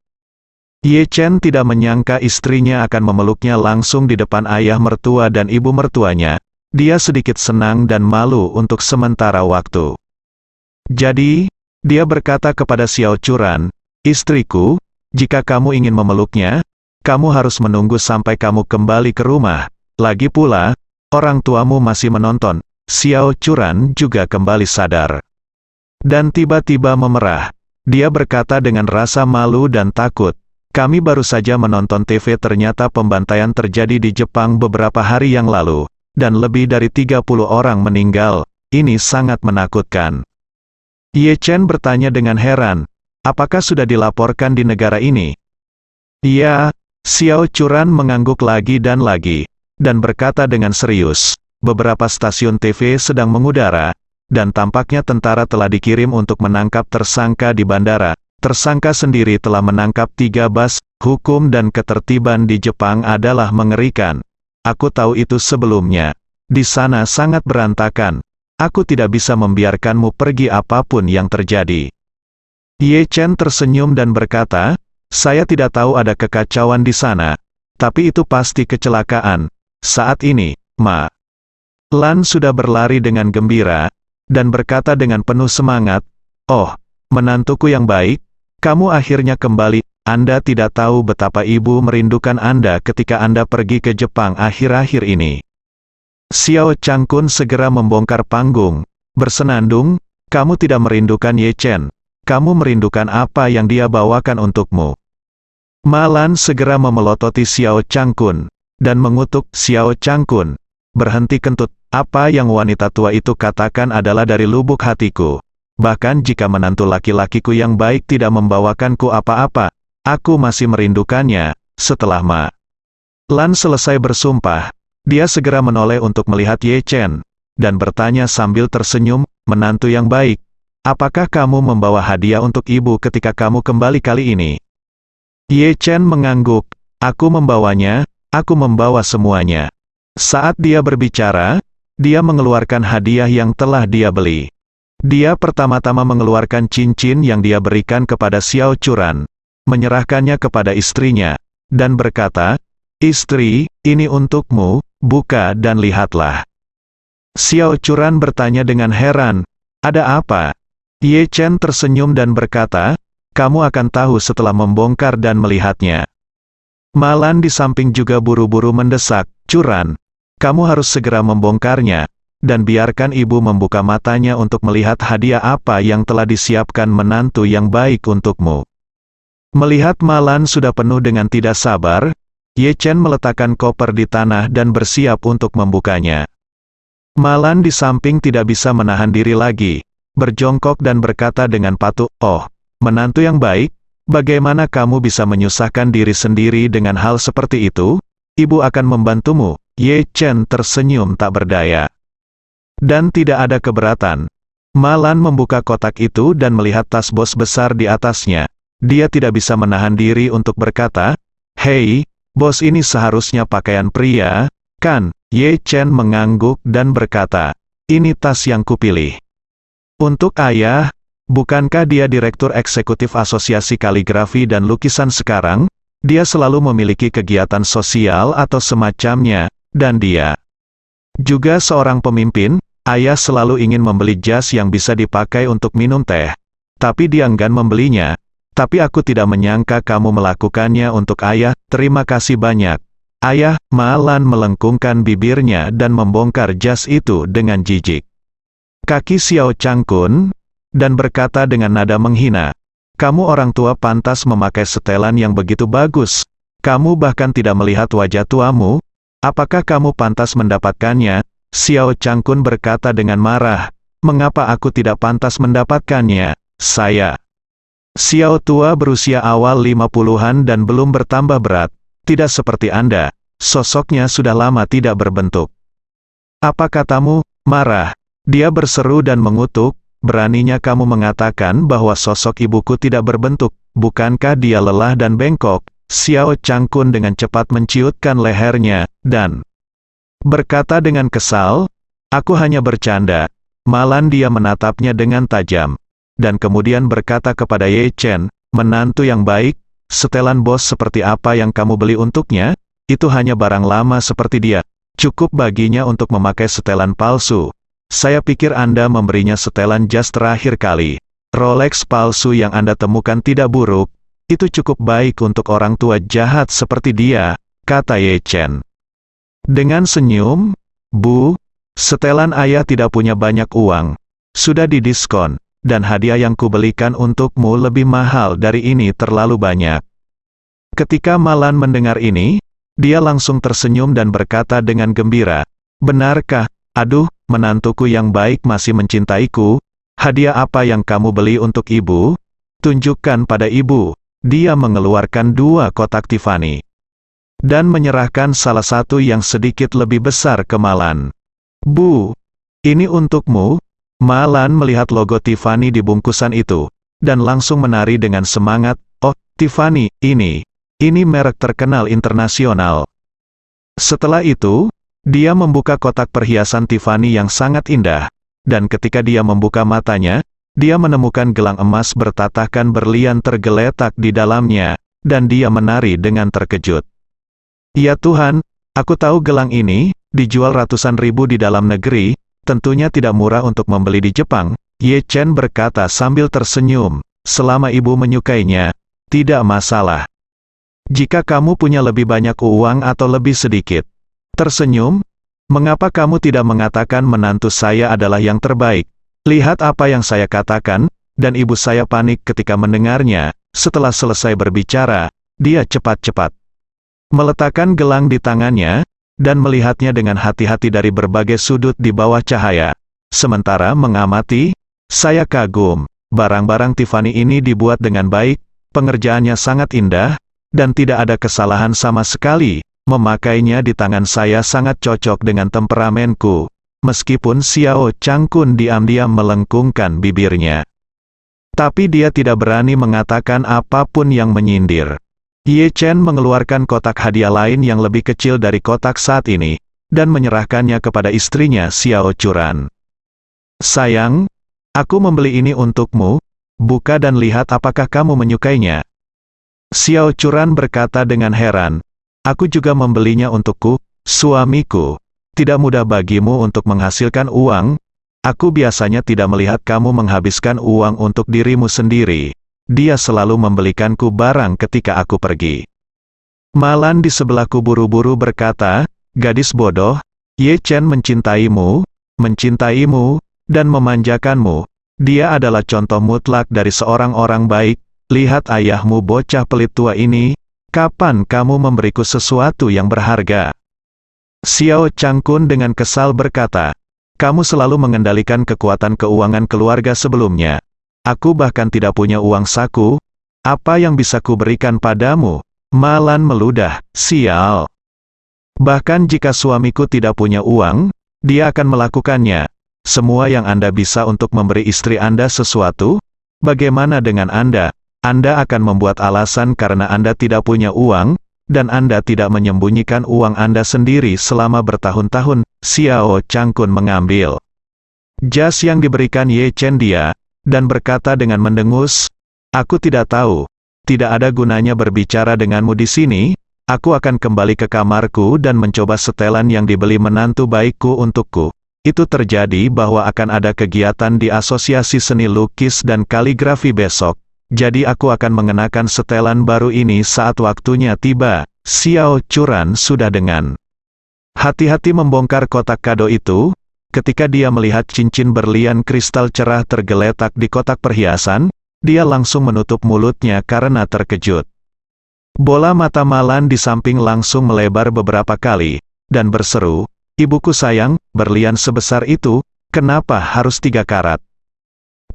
Ye Chen tidak menyangka istrinya akan memeluknya langsung di depan ayah mertua dan ibu mertuanya, dia sedikit senang dan malu untuk sementara waktu. Jadi, dia berkata kepada Xiao Churan, "Istriku, jika kamu ingin memeluknya, kamu harus menunggu sampai kamu kembali ke rumah. Lagi pula, orang tuamu masih menonton." Xiao Churan juga kembali sadar. Dan tiba-tiba memerah. Dia berkata dengan rasa malu dan takut, "Kami baru saja menonton TV, ternyata pembantaian terjadi di Jepang beberapa hari yang lalu, dan lebih dari 30 orang meninggal. Ini sangat menakutkan." Ye Chen bertanya dengan heran, "Apakah sudah dilaporkan di negara ini?" "Iya." Xiao Churan mengangguk lagi, dan berkata dengan serius, "Beberapa stasiun TV sedang mengudara, dan tampaknya tentara telah dikirim untuk menangkap tersangka di bandara. Tersangka sendiri telah menangkap 3 bas. Hukum dan ketertiban di Jepang adalah mengerikan. Aku tahu itu sebelumnya. Di sana sangat berantakan. Aku tidak bisa membiarkanmu pergi apapun yang terjadi." Ye Chen tersenyum dan berkata, "Saya tidak tahu ada kekacauan di sana. Tapi itu pasti kecelakaan. Saat ini, Ma." Lan sudah berlari dengan gembira, dan berkata dengan penuh semangat, "Oh, menantuku yang baik, kamu akhirnya kembali. Anda tidak tahu betapa ibu merindukan Anda ketika Anda pergi ke Jepang akhir-akhir ini." Xiao Changkun segera membongkar panggung, bersenandung, "Kamu tidak merindukan Ye Chen. Kamu merindukan apa yang dia bawakan untukmu." Ma Lan segera memelototi Xiao Changkun, dan mengutuk Xiao Changkun, "Berhenti kentut, apa yang wanita tua itu katakan adalah dari lubuk hatiku. Bahkan jika menantu laki-lakiku yang baik tidak membawakanku apa-apa, aku masih merindukannya." Setelah Ma Lan selesai bersumpah, dia segera menoleh untuk melihat Ye Chen, dan bertanya sambil tersenyum, "Menantu yang baik, apakah kamu membawa hadiah untuk ibu ketika kamu kembali kali ini?" Ye Chen mengangguk, "Aku membawanya, aku membawa semuanya." Saat dia berbicara, dia mengeluarkan hadiah yang telah dia beli. Dia pertama-tama mengeluarkan cincin yang dia berikan kepada Xiao Churan, menyerahkannya kepada istrinya, dan berkata, "Istri, ini untukmu, buka dan lihatlah." Xiao Churan bertanya dengan heran, "Ada apa?" Ye Chen tersenyum dan berkata, "Kamu akan tahu setelah membongkar dan melihatnya." Ma Lan di samping juga buru-buru mendesak, "Churan, kamu harus segera membongkarnya, dan biarkan ibu membuka matanya untuk melihat hadiah apa yang telah disiapkan menantu yang baik untukmu." Melihat Ma Lan sudah penuh dengan tidak sabar, Ye Chen meletakkan koper di tanah dan bersiap untuk membukanya. Ma Lan di samping tidak bisa menahan diri lagi, berjongkok dan berkata dengan patuh, "Oh, menantu yang baik, bagaimana kamu bisa menyusahkan diri sendiri dengan hal seperti itu? Ibu akan membantumu." Ye Chen tersenyum tak berdaya. Dan tidak ada keberatan. Ma Lan membuka kotak itu dan melihat tas bos besar di atasnya. Dia tidak bisa menahan diri untuk berkata, "Hei, bos, ini seharusnya pakaian pria, kan?" Ye Chen mengangguk dan berkata, "Ini tas yang kupilih untuk ayah. Bukankah dia direktur eksekutif Asosiasi Kaligrafi dan Lukisan sekarang? Dia selalu memiliki kegiatan sosial atau semacamnya, dan dia juga seorang pemimpin. Ayah selalu ingin membeli jas yang bisa dipakai untuk minum teh, tapi dia enggan membelinya. Tapi aku tidak menyangka kamu melakukannya untuk ayah. Terima kasih banyak, ayah." Ma Lan melengkungkan bibirnya dan membongkar jas itu dengan jijik. Kaki Xiao Changkun, dan berkata dengan nada menghina, "Kamu orang tua pantas memakai setelan yang begitu bagus. Kamu bahkan tidak melihat wajah tuamu. Apakah kamu pantas mendapatkannya?" Xiao Changkun berkata dengan marah, "Mengapa aku tidak pantas mendapatkannya? Saya Xiao tua berusia awal 50-an dan belum bertambah berat. Tidak seperti Anda, sosoknya sudah lama tidak berbentuk." "Apa katamu?" Marah. Dia berseru dan mengutuk, "Beraninya kamu mengatakan bahwa sosok ibuku tidak berbentuk? Bukankah dia lelah dan bengkok?" Xiao Changkun dengan cepat menciutkan lehernya, dan berkata dengan kesal, "Aku hanya bercanda." Malan dia menatapnya dengan tajam, dan kemudian berkata kepada Ye Chen, "Menantu yang baik, setelan bos seperti apa yang kamu beli untuknya? Itu hanya barang lama seperti dia." Cukup baginya untuk memakai setelan palsu. Saya pikir Anda memberinya setelan jas terakhir kali. Rolex palsu yang Anda temukan tidak buruk. Itu cukup baik untuk orang tua jahat seperti dia, kata Ye Chen. Dengan senyum, Bu, setelan ayah tidak punya banyak uang. Sudah didiskon, dan hadiah yang kubelikan untukmu lebih mahal dari ini terlalu banyak. Ketika Malan mendengar ini, dia langsung tersenyum dan berkata dengan gembira, benarkah, aduh, menantuku yang baik masih mencintaiku? Hadiah apa yang kamu beli untuk ibu? Tunjukkan pada ibu. Dia mengeluarkan 2 kotak Tiffany. Dan menyerahkan salah satu yang sedikit lebih besar ke Malan. Bu, ini untukmu. Malan melihat logo Tiffany di bungkusan itu, dan langsung menari dengan semangat, oh, Tiffany, ini merek terkenal internasional. Setelah itu, dia membuka kotak perhiasan Tiffany yang sangat indah, dan ketika dia membuka matanya, dia menemukan gelang emas bertatahkan berlian tergeletak di dalamnya, dan dia menari dengan terkejut. Ya Tuhan, aku tahu gelang ini dijual ratusan ribu di dalam negeri, tentunya tidak murah untuk membeli di Jepang, Ye Chen berkata sambil tersenyum, selama ibu menyukainya, tidak masalah. Jika kamu punya lebih banyak uang atau lebih sedikit. Tersenyum, mengapa kamu tidak mengatakan menantu saya adalah yang terbaik? Lihat apa yang saya katakan, dan ibu saya panik ketika mendengarnya. Setelah selesai berbicara, dia cepat-cepat meletakkan gelang di tangannya, dan melihatnya dengan hati-hati dari berbagai sudut di bawah cahaya. Sementara mengamati, saya kagum, barang-barang Tiffany ini dibuat dengan baik, pengerjaannya sangat indah, dan tidak ada kesalahan sama sekali. Memakainya di tangan saya sangat cocok dengan temperamenku. Meskipun Xiao Changkun diam-diam melengkungkan bibirnya. Tapi dia tidak berani mengatakan apapun yang menyindir. Ye Chen mengeluarkan kotak hadiah lain yang lebih kecil dari kotak saat ini, dan menyerahkannya kepada istrinya Xiao Churan. Sayang, aku membeli ini untukmu, buka dan lihat apakah kamu menyukainya. Xiao Churan berkata dengan heran, aku juga membelinya untukku, suamiku. Tidak mudah bagimu untuk menghasilkan uang. Aku biasanya tidak melihat kamu menghabiskan uang untuk dirimu sendiri. Dia selalu membelikanku barang ketika aku pergi. Malan di sebelahku buru-buru berkata, gadis bodoh, Ye Chen mencintaimu, dan memanjakanmu. Dia adalah contoh mutlak dari seorang orang baik. Lihat ayahmu bocah pelit tua ini. Kapan kamu memberiku sesuatu yang berharga? Xiao Changkun dengan kesal berkata, kamu selalu mengendalikan kekuatan keuangan keluarga sebelumnya. Aku bahkan tidak punya uang saku. Apa yang bisa kuberikan padamu? Malan meludah, sial. Bahkan jika suamiku tidak punya uang, dia akan melakukannya. Semua yang Anda bisa untuk memberi istri Anda sesuatu? Bagaimana dengan Anda? Anda akan membuat alasan karena Anda tidak punya uang, dan Anda tidak menyembunyikan uang Anda sendiri selama bertahun-tahun. Xiao Changkun mengambil jas yang diberikan Ye Chen dia, dan berkata dengan mendengus, aku tidak tahu, tidak ada gunanya berbicara denganmu di sini, aku akan kembali ke kamarku dan mencoba setelan yang dibeli menantu baikku untukku. Itu terjadi bahwa akan ada kegiatan di Asosiasi Seni Lukis dan Kaligrafi besok. Jadi aku akan mengenakan setelan baru ini saat waktunya tiba. Xiao Churan sudah dengan hati-hati membongkar kotak kado itu. Ketika dia melihat cincin berlian kristal cerah tergeletak di kotak perhiasan, dia langsung menutup mulutnya karena terkejut. Bola mata Malan di samping langsung melebar beberapa kali, dan berseru, ibuku sayang, berlian sebesar itu, kenapa harus 3 karat?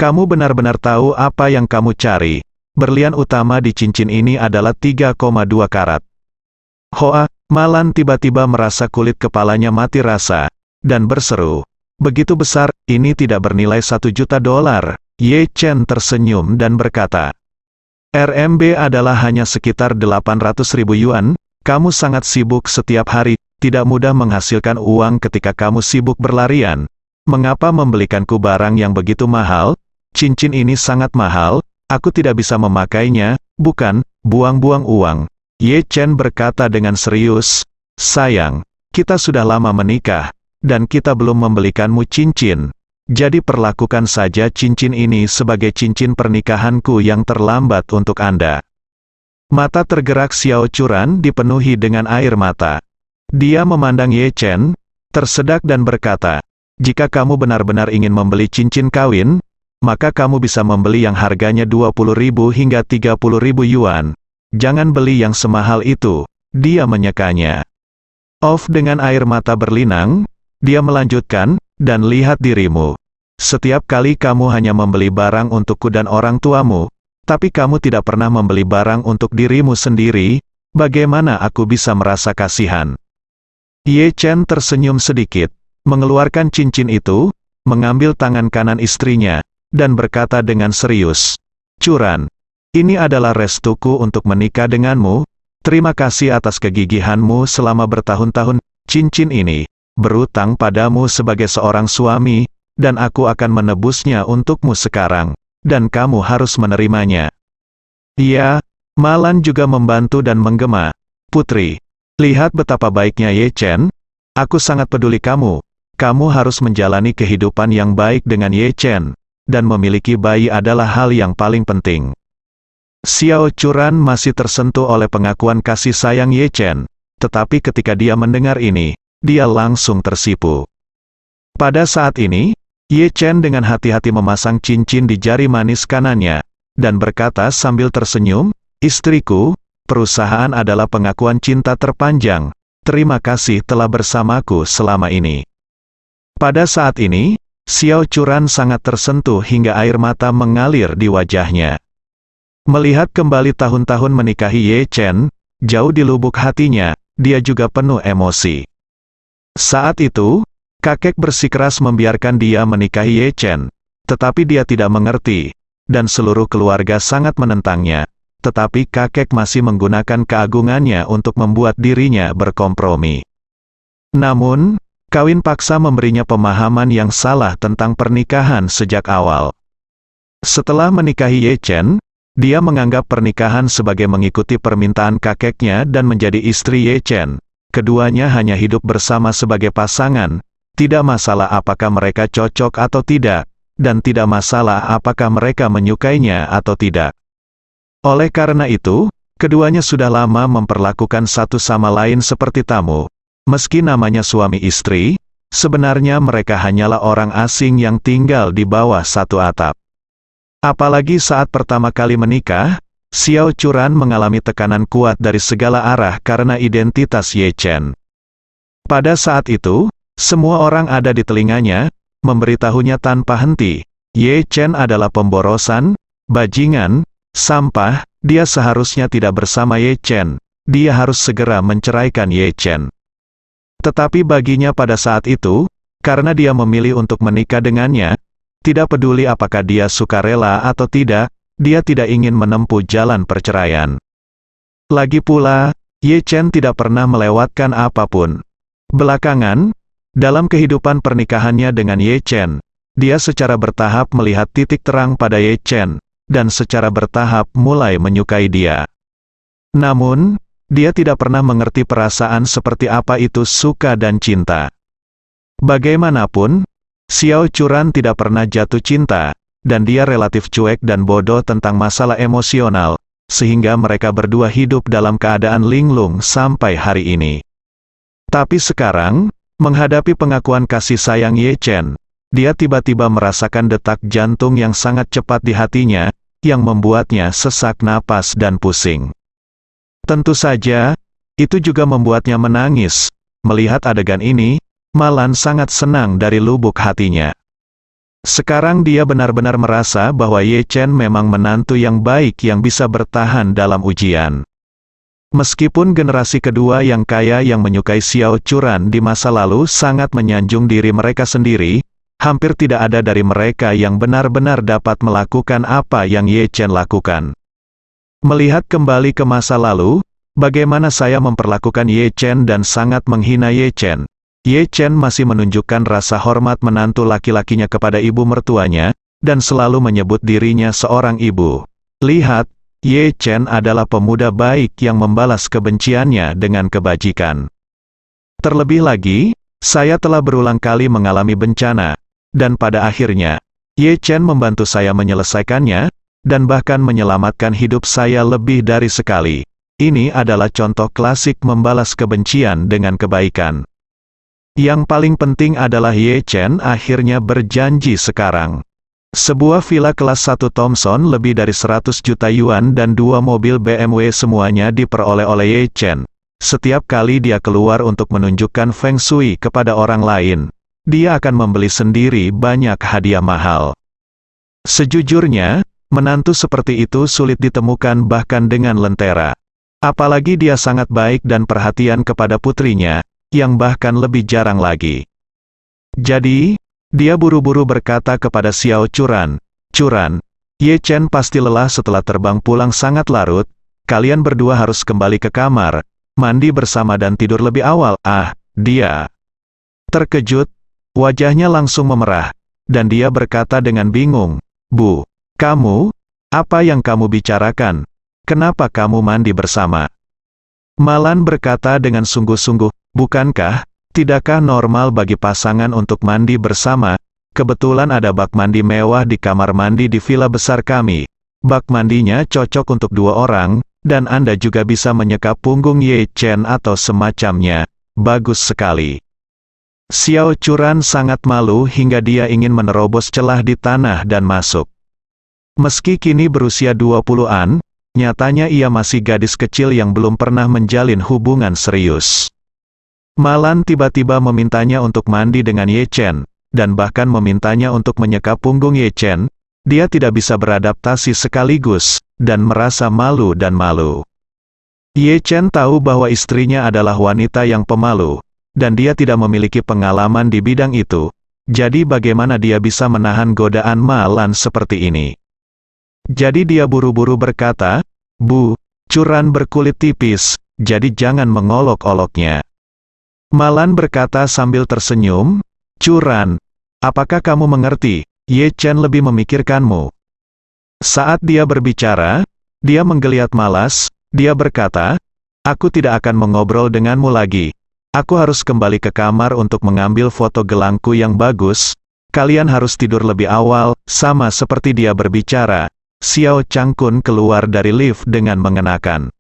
Kamu benar-benar tahu apa yang kamu cari. Berlian utama di cincin ini adalah 3,2 karat. Hoa, Malan tiba-tiba merasa kulit kepalanya mati rasa, dan berseru, begitu besar, ini tidak bernilai $1 juta. Ye Chen tersenyum dan berkata, RMB adalah hanya sekitar 800.000 yuan, kamu sangat sibuk setiap hari, tidak mudah menghasilkan uang ketika kamu sibuk berlarian. Mengapa membelikanku barang yang begitu mahal? Cincin ini sangat mahal, aku tidak bisa memakainya, bukan, buang-buang uang. Ye Chen berkata dengan serius, sayang, kita sudah lama menikah, dan kita belum membelikanmu cincin. Jadi perlakukan saja cincin ini sebagai cincin pernikahanku yang terlambat untuk Anda." Mata tergerak Xiao Churan dipenuhi dengan air mata. Dia memandang Ye Chen, tersedak dan berkata, "Jika kamu benar-benar ingin membeli cincin kawin, maka kamu bisa membeli yang harganya 20.000 hingga 30.000 yuan. Jangan beli yang semahal itu." Dia menyekanya. Off dengan air mata berlinang, dia melanjutkan, "Dan lihat dirimu. Setiap kali kamu hanya membeli barang untukku dan orang tuamu, tapi kamu tidak pernah membeli barang untuk dirimu sendiri, bagaimana aku bisa merasa kasihan?" Ye Chen tersenyum sedikit, mengeluarkan cincin itu, mengambil tangan kanan istrinya, dan berkata dengan serius, "Churan, ini adalah restuku untuk menikah denganmu. Terima kasih atas kegigihanmu selama bertahun-tahun. Cincin ini berutang padamu sebagai seorang suami, dan aku akan menebusnya untukmu sekarang, dan kamu harus menerimanya." Iya, Malan juga membantu dan menggema. "Putri, lihat betapa baiknya Ye Chen. Aku sangat peduli kamu. Kamu harus menjalani kehidupan yang baik dengan Ye Chen, dan memiliki bayi adalah hal yang paling penting." Xiao Churan masih tersentuh oleh pengakuan kasih sayang Ye Chen, tetapi ketika dia mendengar ini, dia langsung tersipu. Pada saat ini, Ye Chen dengan hati-hati memasang cincin di jari manis kanannya, dan berkata sambil tersenyum, "Istriku, perusahaan adalah pengakuan cinta terpanjang. Terima kasih telah bersamaku selama ini." Pada saat ini, Xiao Churan sangat tersentuh hingga air mata mengalir di wajahnya. Melihat kembali tahun-tahun menikahi Ye Chen, jauh di lubuk hatinya, dia juga penuh emosi. Saat itu, kakek bersikeras membiarkan dia menikahi Ye Chen, tetapi dia tidak mengerti, dan seluruh keluarga sangat menentangnya, tetapi kakek masih menggunakan keagungannya untuk membuat dirinya berkompromi. Namun, kawin paksa memberinya pemahaman yang salah tentang pernikahan sejak awal. Setelah menikahi Ye Chen, dia menganggap pernikahan sebagai mengikuti permintaan kakeknya dan menjadi istri Ye Chen. Keduanya hanya hidup bersama sebagai pasangan, tidak masalah apakah mereka cocok atau tidak, dan tidak masalah apakah mereka menyukainya atau tidak. Oleh karena itu, keduanya sudah lama memperlakukan satu sama lain seperti tamu. Meski namanya suami istri, sebenarnya mereka hanyalah orang asing yang tinggal di bawah satu atap. Apalagi saat pertama kali menikah, Xiao Churan mengalami tekanan kuat dari segala arah karena identitas Ye Chen. Pada saat itu, semua orang ada di telinganya, memberitahunya tanpa henti, Ye Chen adalah pemborosan, bajingan, sampah, dia seharusnya tidak bersama Ye Chen, dia harus segera menceraikan Ye Chen. Tetapi baginya pada saat itu, karena dia memilih untuk menikah dengannya, tidak peduli apakah dia sukarela atau tidak, dia tidak ingin menempuh jalan perceraian. Lagi pula, Ye Chen tidak pernah melewatkan apapun. Belakangan, dalam kehidupan pernikahannya dengan Ye Chen, dia secara bertahap melihat titik terang pada Ye Chen, dan secara bertahap mulai menyukai dia. Namun, dia tidak pernah mengerti perasaan seperti apa itu suka dan cinta. Bagaimanapun, Xiao Churan tidak pernah jatuh cinta, dan dia relatif cuek dan bodoh tentang masalah emosional, sehingga mereka berdua hidup dalam keadaan linglung sampai hari ini. Tapi sekarang, menghadapi pengakuan kasih sayang Ye Chen, dia tiba-tiba merasakan detak jantung yang sangat cepat di hatinya, yang membuatnya sesak napas dan pusing. Tentu saja, itu juga membuatnya menangis. Melihat adegan ini, Malan sangat senang dari lubuk hatinya. Sekarang dia benar-benar merasa bahwa Ye Chen memang menantu yang baik yang bisa bertahan dalam ujian. Meskipun generasi kedua yang kaya yang menyukai Xiao Churan di masa lalu sangat menyanjung diri mereka sendiri, hampir tidak ada dari mereka yang benar-benar dapat melakukan apa yang Ye Chen lakukan. Melihat kembali ke masa lalu, bagaimana saya memperlakukan Ye Chen dan sangat menghina Ye Chen. Ye Chen masih menunjukkan rasa hormat menantu laki-lakinya kepada ibu mertuanya, dan selalu menyebut dirinya seorang ibu. Lihat, Ye Chen adalah pemuda baik yang membalas kebenciannya dengan kebajikan. Terlebih lagi, saya telah berulang kali mengalami bencana, dan pada akhirnya, Ye Chen membantu saya menyelesaikannya, dan bahkan menyelamatkan hidup saya lebih dari sekali. Ini adalah contoh klasik membalas kebencian dengan kebaikan. Yang paling penting adalah Ye Chen akhirnya berjanji sekarang. Sebuah villa kelas 1 Thomson lebih dari 100 juta yuan dan 2 mobil BMW semuanya diperoleh oleh Ye Chen. Setiap kali dia keluar untuk menunjukkan Feng Shui kepada orang lain, dia akan membeli sendiri banyak hadiah mahal. Sejujurnya, menantu seperti itu sulit ditemukan bahkan dengan lentera. Apalagi dia sangat baik dan perhatian kepada putrinya, yang bahkan lebih jarang lagi. Jadi, dia buru-buru berkata kepada Xiao Churan, "Churan, Ye Chen pasti lelah setelah terbang pulang sangat larut, kalian berdua harus kembali ke kamar, mandi bersama dan tidur lebih awal." Dia terkejut, wajahnya langsung memerah, dan dia berkata dengan bingung, "Bu, kamu, apa yang kamu bicarakan? Kenapa kamu mandi bersama?" Malan berkata dengan sungguh-sungguh, "Bukankah, tidakkah normal bagi pasangan untuk mandi bersama? Kebetulan ada bak mandi mewah di kamar mandi di villa besar kami. Bak mandinya cocok untuk 2 orang, dan Anda juga bisa menyekap punggung Ye Chen atau semacamnya. Bagus sekali." Xiao Churan sangat malu hingga dia ingin menerobos celah di tanah dan masuk. Meski kini berusia 20-an, nyatanya ia masih gadis kecil yang belum pernah menjalin hubungan serius. Malan tiba-tiba memintanya untuk mandi dengan Ye Chen, dan bahkan memintanya untuk menyekap punggung Ye Chen. Dia tidak bisa beradaptasi sekaligus, dan merasa malu dan malu. Ye Chen tahu bahwa istrinya adalah wanita yang pemalu, dan dia tidak memiliki pengalaman di bidang itu. Jadi bagaimana dia bisa menahan godaan Malan seperti ini? Jadi dia buru-buru berkata, "Bu, Churan berkulit tipis, jadi jangan mengolok-oloknya." Malan berkata sambil tersenyum, "Churan, apakah kamu mengerti, Ye Chen lebih memikirkanmu." Saat dia berbicara, dia menggeliat malas, dia berkata, "Aku tidak akan mengobrol denganmu lagi. Aku harus kembali ke kamar untuk mengambil foto gelangku yang bagus. Kalian harus tidur lebih awal." Sama seperti dia berbicara, Xiao Changkun keluar dari lift dengan mengenakan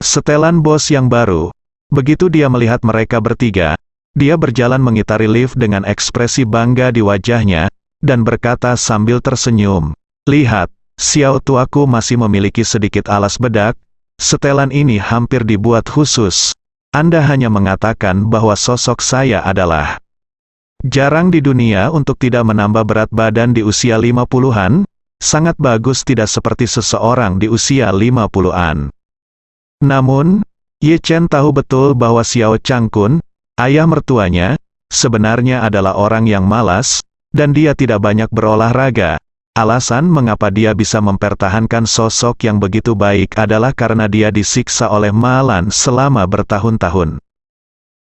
setelan bos yang baru. Begitu dia melihat mereka bertiga, dia berjalan mengitari lift dengan ekspresi bangga di wajahnya, dan berkata sambil tersenyum, "Lihat, Xiao tuaku masih memiliki sedikit alas bedak. Setelan ini hampir dibuat khusus. Anda hanya mengatakan bahwa sosok saya adalah jarang di dunia untuk tidak menambah berat badan di usia 50-an, sangat bagus tidak seperti seseorang di usia 50-an. Namun, Ye Chen tahu betul bahwa Xiao Changkun, ayah mertuanya, sebenarnya adalah orang yang malas, dan dia tidak banyak berolahraga. Alasan mengapa dia bisa mempertahankan sosok yang begitu baik adalah karena dia disiksa oleh Malan selama bertahun-tahun.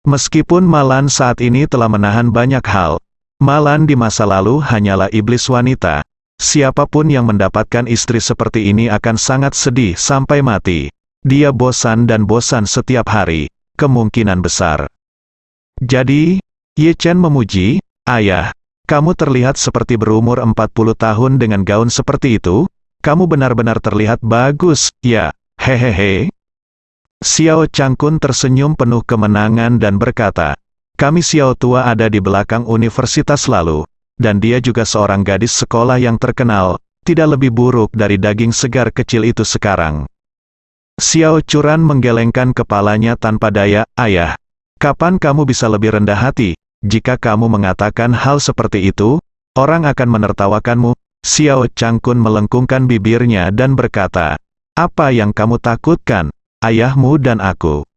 Meskipun Malan saat ini telah menahan banyak hal, Malan di masa lalu hanyalah iblis wanita. Siapapun yang mendapatkan istri seperti ini akan sangat sedih sampai mati. Dia bosan dan bosan setiap hari, kemungkinan besar. Jadi, Ye Chen memuji, "Ayah, kamu terlihat seperti berumur 40 tahun dengan gaun seperti itu. Kamu benar-benar terlihat bagus, ya, hehehe." Xiao Changkun tersenyum penuh kemenangan dan berkata, "Kami Xiao tua ada di belakang universitas lalu, dan dia juga seorang gadis sekolah yang terkenal, tidak lebih buruk dari daging segar kecil itu sekarang." Xiao Churan menggelengkan kepalanya tanpa daya, "Ayah, kapan kamu bisa lebih rendah hati? Jika kamu mengatakan hal seperti itu, orang akan menertawakanmu." Xiao Changkun melengkungkan bibirnya dan berkata, "Apa yang kamu takutkan? Ayahmu dan aku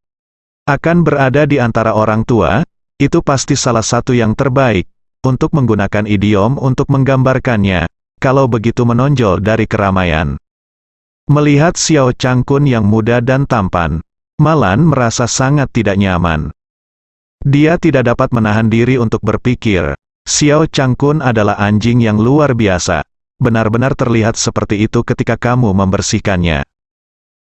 akan berada di antara orang tua, itu pasti salah satu yang terbaik, untuk menggunakan idiom untuk menggambarkannya, kalau begitu menonjol dari keramaian." Melihat Xiao Changkun yang muda dan tampan, Malan merasa sangat tidak nyaman. Dia tidak dapat menahan diri untuk berpikir, Xiao Changkun adalah anjing yang luar biasa. Benar-benar terlihat seperti itu ketika kamu membersihkannya.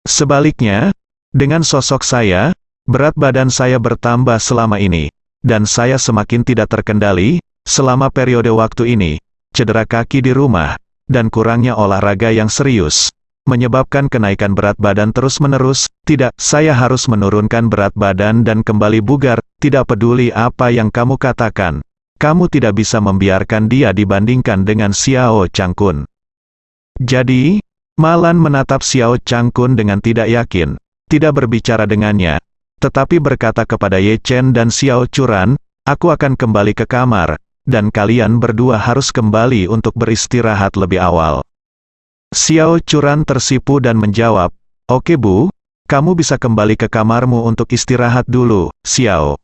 Sebaliknya, dengan sosok saya, Berat badan saya bertambah selama ini, dan saya semakin tidak terkendali, selama periode waktu ini, cedera kaki di rumah, dan kurangnya olahraga yang serius, menyebabkan kenaikan berat badan terus-menerus. Tidak, saya harus menurunkan berat badan dan kembali bugar, tidak peduli apa yang kamu katakan. Kamu tidak bisa membiarkan dia dibandingkan dengan Xiao Changkun. Jadi, Malan menatap Xiao Changkun dengan tidak yakin, tidak berbicara dengannya, tetapi berkata kepada Ye Chen dan Xiao Churan, aku akan kembali ke kamar, dan kalian berdua harus kembali untuk beristirahat lebih awal. Xiao Churan tersipu dan menjawab, oke Bu, kamu bisa kembali ke kamarmu untuk istirahat dulu, Xiao.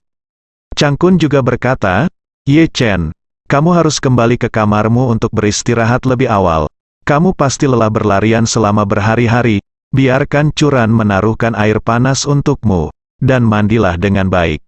Changkun juga berkata, Ye Chen, kamu harus kembali ke kamarmu untuk beristirahat lebih awal. Kamu pasti lelah berlarian selama berhari-hari, biarkan Churan menaruhkan air panas untukmu, dan mandilah dengan baik.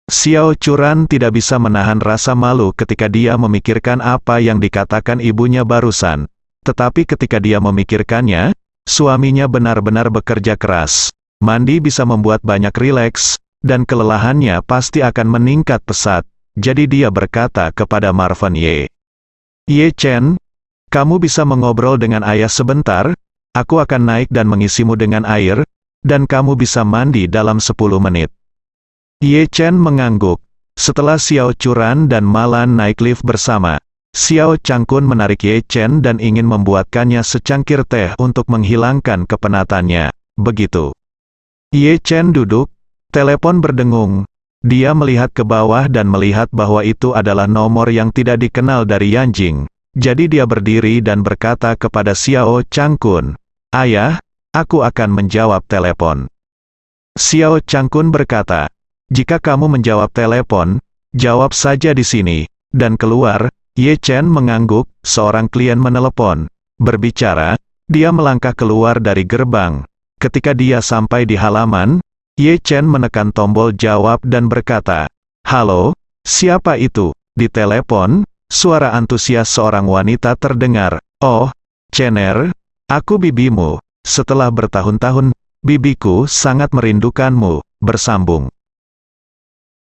Xiao Churan tidak bisa menahan rasa malu ketika dia memikirkan apa yang dikatakan ibunya barusan. Tetapi ketika dia memikirkannya, suaminya benar-benar bekerja keras. Mandi bisa membuat banyak rileks, dan kelelahannya pasti akan meningkat pesat. Jadi dia berkata kepada Marvin Ye Chen, kamu bisa mengobrol dengan ayah sebentar, aku akan naik dan mengisimu dengan air, dan kamu bisa mandi dalam 10 menit. Ye Chen mengangguk. Setelah Xiao Churan dan Malan naik lift bersama, Xiao Changkun menarik Ye Chen dan ingin membuatkannya secangkir teh untuk menghilangkan kepenatannya. Begitu Ye Chen duduk, telepon berdengung. Dia melihat ke bawah dan melihat bahwa itu adalah nomor yang tidak dikenal dari Yanjing. Jadi dia berdiri dan berkata kepada Xiao Changkun, ayah, aku akan menjawab telepon. Xiao Changkun berkata, jika kamu menjawab telepon, jawab saja di sini, dan keluar. Ye Chen mengangguk, seorang klien menelepon. Berbicara, dia melangkah keluar dari gerbang. Ketika dia sampai di halaman, Ye Chen menekan tombol jawab dan berkata, halo, siapa itu? Di telepon, suara antusias seorang wanita terdengar, oh, Chener, aku bibimu. Setelah bertahun-tahun, bibiku sangat merindukanmu. Bersambung.